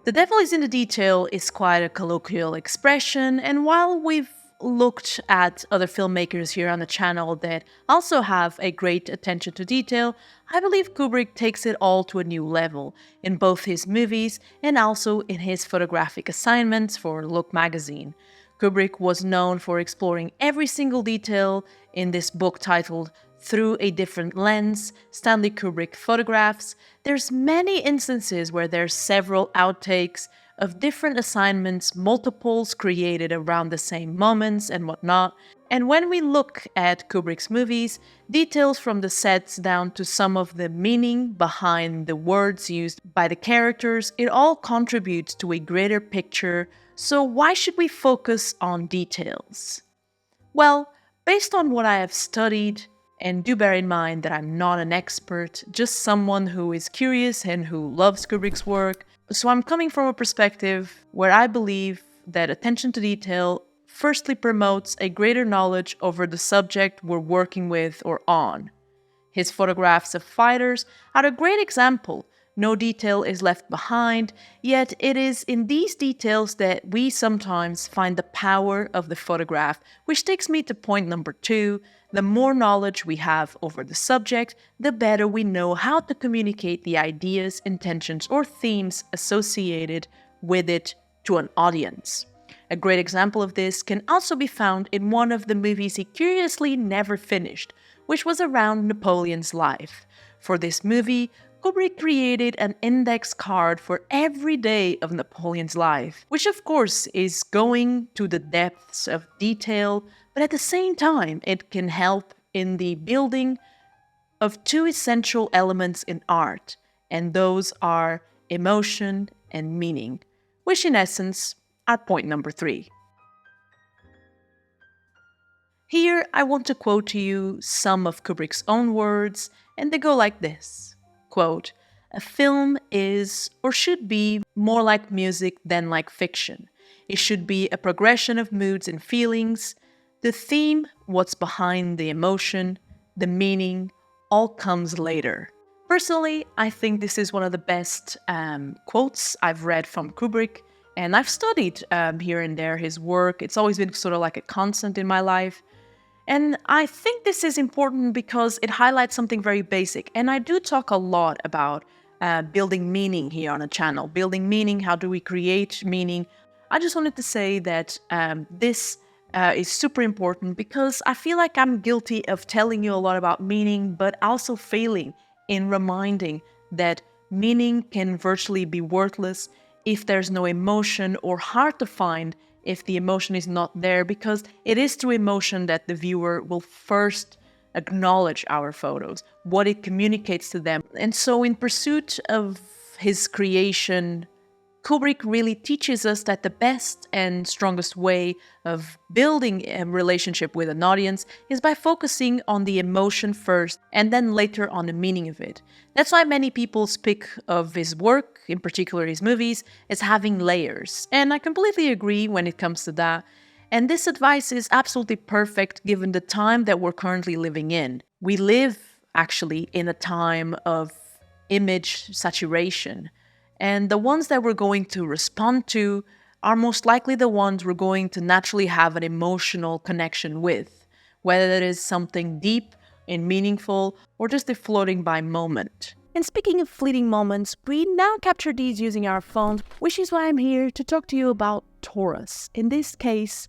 The devil is in the detail is quite a colloquial expression, and while we've looked at other filmmakers here on the channel that also have a great attention to detail, I believe Kubrick takes it all to a new level in both his movies and also in his photographic assignments for Look magazine. Kubrick was known for exploring every single detail in this book titled Through a Different Lens, Stanley Kubrick Photographs. There's many instances where there's several outtakes of different assignments, multiples created around the same moments and whatnot. And when we look at Kubrick's movies, details from the sets down to some of the meaning behind the words used by the characters, it all contributes to a greater picture. So why should we focus on details? Well, based on what I have studied, and do bear in mind that I'm not an expert, just someone who is curious and who loves Kubrick's work. So I'm coming from a perspective where I believe that attention to detail firstly promotes a greater knowledge over the subject we're working with or on. His photographs of fighters are a great example. No detail is left behind, yet it is in these details that we sometimes find the power of the photograph, which takes me to point number 2. The more knowledge we have over the subject, the better we know how to communicate the ideas, intentions, or themes associated with it to an audience. A great example of this can also be found in one of the movies he curiously never finished, which was around Napoleon's life. For this movie, Kubrick created an index card for every day of Napoleon's life, which of course is going to the depths of detail, but at the same time it can help in the building of two essential elements in art, and those are emotion and meaning, which in essence are point number 3. Here I want to quote to you some of Kubrick's own words, and they go like this. Quote, "A film is, or should be, more like music than like fiction. It should be a progression of moods and feelings. The theme, what's behind the emotion, the meaning, all comes later." Personally, I think this is one of the best quotes I've read from Kubrick, and I've studied here and there his work. It's always been sort of like a constant in my life. And I think this is important because it highlights something very basic. And I do talk a lot about building meaning here on the channel. Building meaning, how do we create meaning? I just wanted to say that this is super important because I feel like I'm guilty of telling you a lot about meaning, but also failing in reminding that meaning can virtually be worthless if there's no emotion, or hard to find if the emotion is not there, because it is through emotion that the viewer will first acknowledge our photos, what it communicates to them. And so in pursuit of his creation, Kubrick really teaches us that the best and strongest way of building a relationship with an audience is by focusing on the emotion first and then later on the meaning of it. That's why many people speak of his work, in particular his movies, as having layers. And I completely agree when it comes to that. And this advice is absolutely perfect given the time that we're currently living in. We live actually in a time of image saturation. And the ones that we're going to respond to are most likely the ones we're going to naturally have an emotional connection with, whether it is something deep and meaningful or just a floating by moment. And speaking of fleeting moments, we now capture these using our phones, which is why I'm here to talk to you about Taurus. In this case,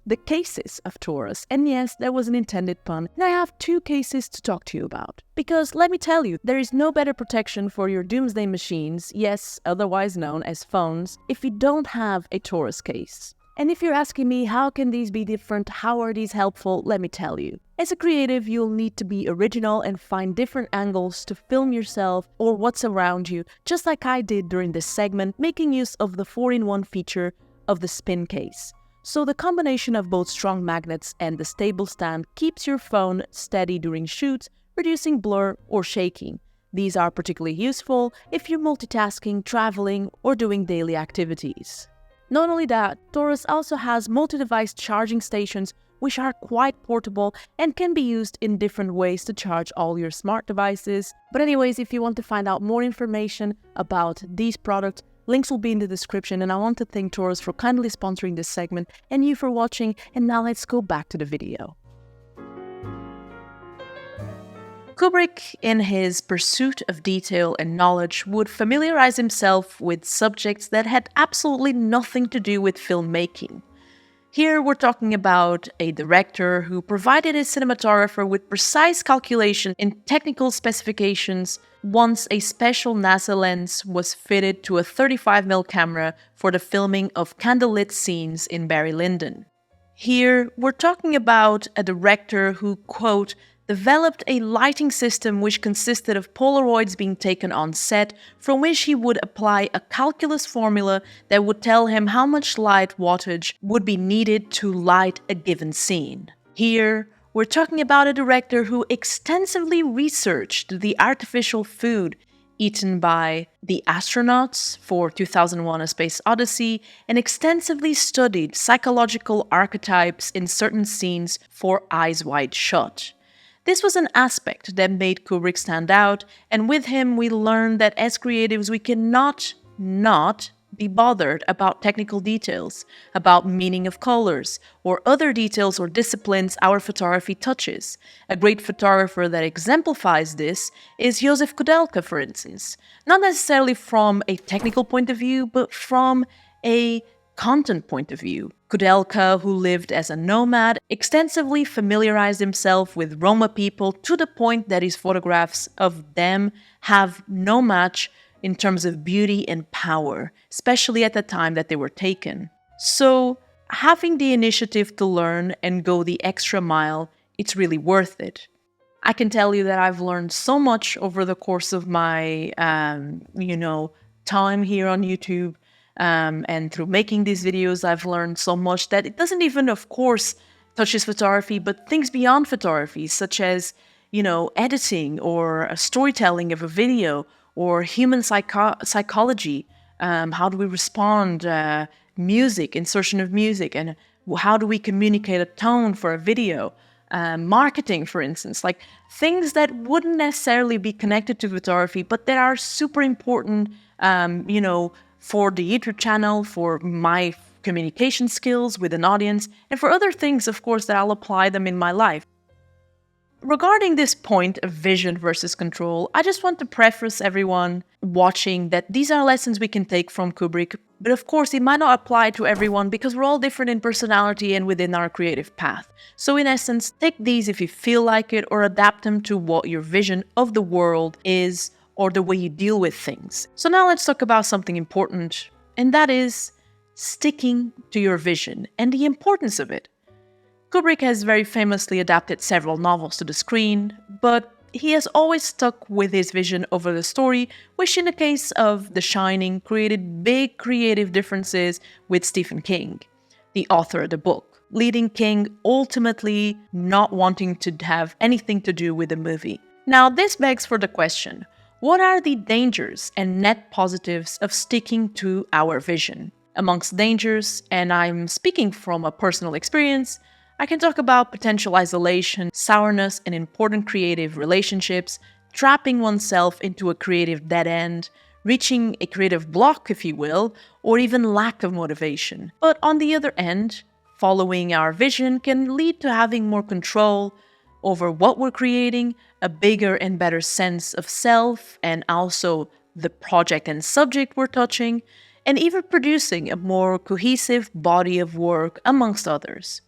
the cases of Taurus. And yes, there was an intended pun. And I have 2 cases to talk to you about. Because let me tell you, there is no better protection for your doomsday machines, yes, otherwise known as phones, if you don't have a Taurus case. And if you're asking me how can these be different, how are these helpful, let me tell you. As a creative, you'll need to be original and find different angles to film yourself or what's around you, just like I did during this segment, making use of the 4-in-1 feature of the spin case. So the combination of both strong magnets and the stable stand keeps your phone steady during shoots, reducing blur or shaking. These are particularly useful if you're multitasking, traveling, or doing daily activities. Not only that, Taurus also has multi-device charging stations which are quite portable and can be used in different ways to charge all your smart devices. But anyways, if you want to find out more information about these products, Links will be in the description, and I want to thank Taurus for kindly sponsoring this segment and you for watching. And now let's go back to the video. Kubrick, in his pursuit of detail and knowledge, would familiarize himself with subjects that had absolutely nothing to do with filmmaking. Here we're talking about a director who provided his cinematographer with precise calculation and technical specifications once a special NASA lens was fitted to a 35mm camera for the filming of candlelit scenes in Barry Lyndon. Here we're talking about a director who, quote, developed a lighting system which consisted of Polaroids being taken on set, from which he would apply a calculus formula that would tell him how much light wattage would be needed to light a given scene. Here, we're talking about a director who extensively researched the artificial food eaten by the astronauts for 2001: A Space Odyssey and extensively studied psychological archetypes in certain scenes for Eyes Wide Shut. This was an aspect that made Kubrick stand out, and with him we learned that as creatives we cannot not be bothered about technical details, about meaning of colors, or other details or disciplines our photography touches. A great photographer that exemplifies this is Joseph Kudelka, for instance. Not necessarily from a technical point of view, but from a content point of view. Kudelka, who lived as a nomad, extensively familiarized himself with Roma people to the point that his photographs of them have no match in terms of beauty and power, especially at the time that they were taken. So, having the initiative to learn and go the extra mile, it's really worth it. I can tell you that I've learned so much over the course of my, time here on YouTube. And through making these videos, I've learned so much that it doesn't even, of course, touches photography, but things beyond photography, such as, editing or storytelling of a video or human psychology. How do we respond? Music, insertion of music, and how do we communicate a tone for a video? Marketing, for instance, like things that wouldn't necessarily be connected to photography, but that are super important, for the YouTube channel, for my communication skills with an audience, and for other things, of course, that I'll apply them in my life. Regarding this point of vision versus control, I just want to preface everyone watching that these are lessons we can take from Kubrick, but of course it might not apply to everyone because we're all different in personality and within our creative path. So in essence, take these if you feel like it, or adapt them to what your vision of the world is, or the way you deal with things. So now let's talk about something important, and that is sticking to your vision and the importance of it. Kubrick has very famously adapted several novels to the screen, but he has always stuck with his vision over the story, which in the case of The Shining created big creative differences with Stephen King, the author of the book, leading King ultimately not wanting to have anything to do with the movie. Now this begs for the question, what are the dangers and net positives of sticking to our vision? Amongst dangers, and I'm speaking from a personal experience, I can talk about potential isolation, sourness in important creative relationships, trapping oneself into a creative dead end, reaching a creative block, if you will, or even lack of motivation. But on the other end, following our vision can lead to having more control over what we're creating, a bigger and better sense of self, and also the project and subject we're touching, and even producing a more cohesive body of work, amongst others.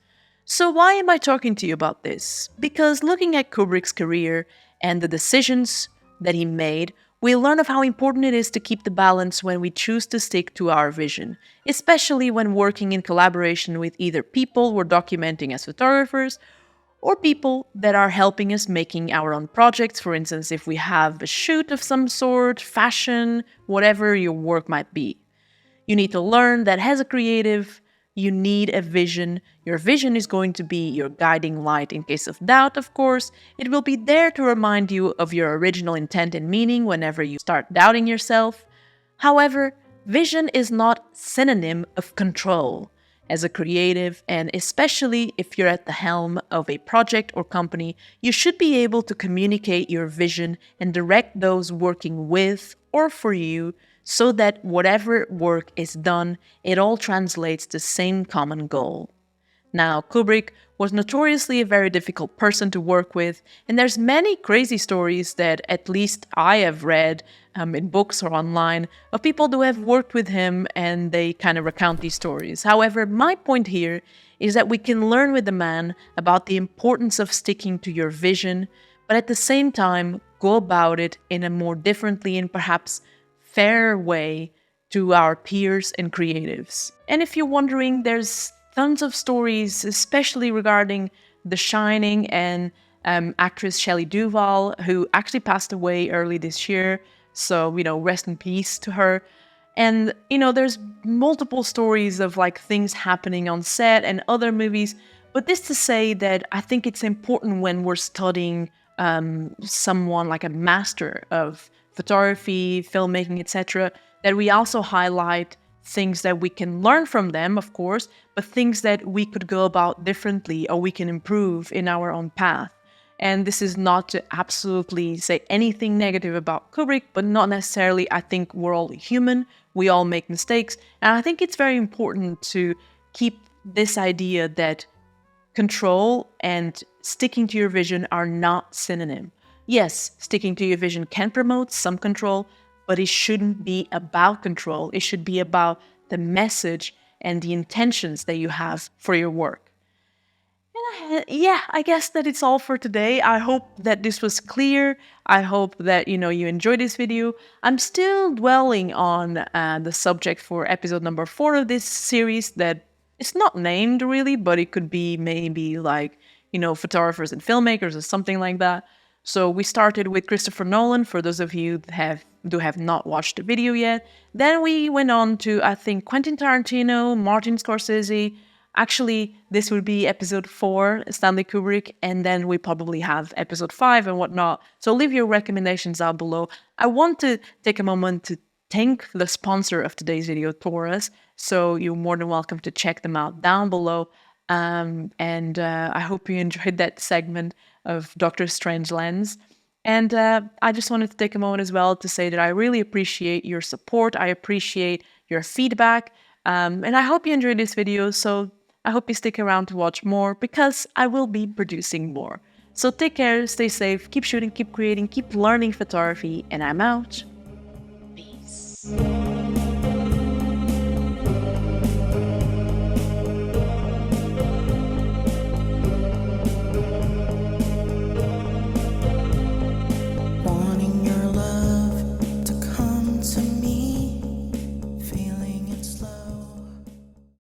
So why am I talking to you about this? Because looking at Kubrick's career and the decisions that he made, we learn of how important it is to keep the balance when we choose to stick to our vision, especially when working in collaboration with either people we're documenting as photographers, or people that are helping us making our own projects. For instance, if we have a shoot of some sort, fashion, whatever your work might be. You need to learn that as a creative, you need a vision. Your vision is going to be your guiding light in case of doubt, of course. It will be there to remind you of your original intent and meaning whenever you start doubting yourself. However, vision is not synonym of control. As a creative, and especially if you're at the helm of a project or company, you should be able to communicate your vision and direct those working with or for you so that whatever work is done, it all translates to the same common goal. Now, Kubrick was notoriously a very difficult person to work with, and there's many crazy stories that at least I have read in books or online of people who have worked with him and they kind of recount these stories. However, my point here is that we can learn with the man about the importance of sticking to your vision, but at the same time, go about it in a more differently and perhaps fair way to our peers and creatives. And if you're wondering, there's tons of stories, especially regarding The Shining and actress Shelley Duvall, who actually passed away early this year. So, rest in peace to her. And, there's multiple stories of like things happening on set and other movies. But this to say that I think it's important when we're studying someone like a master of photography, filmmaking, etc., that we also highlight things that we can learn from them, of course, but things that we could go about differently or we can improve in our own path. And this is not to absolutely say anything negative about Kubrick, but not necessarily. I think we're all human, we all make mistakes, and I think it's very important to keep this idea that control and sticking to your vision are not synonym. Yes, sticking to your vision can promote some control, but it shouldn't be about control. It should be about the message and the intentions that you have for your work. And I guess that it's all for today. I hope that this was clear. I hope that, you enjoyed this video. I'm still dwelling on the subject for episode number 4 of this series that it's not named really, but it could be maybe like, photographers and filmmakers or something like that. So we started with Christopher Nolan, for those of you that have not watched the video yet. Then we went on to, I think, Quentin Tarantino, Martin Scorsese. Actually, this would be episode 4, Stanley Kubrick, and then we probably have episode 5 and whatnot. So leave your recommendations down below. I want to take a moment to thank the sponsor of today's video, Taurus. So you're more than welcome to check them out down below. I hope you enjoyed that segment of Doctor Strange Lens. And I just wanted to take a moment as well to say that I really appreciate your support. I appreciate your feedback. And I hope you enjoyed this video. So I hope you stick around to watch more because I will be producing more. So take care, stay safe, keep shooting, keep creating, keep learning photography, and I'm out. Peace.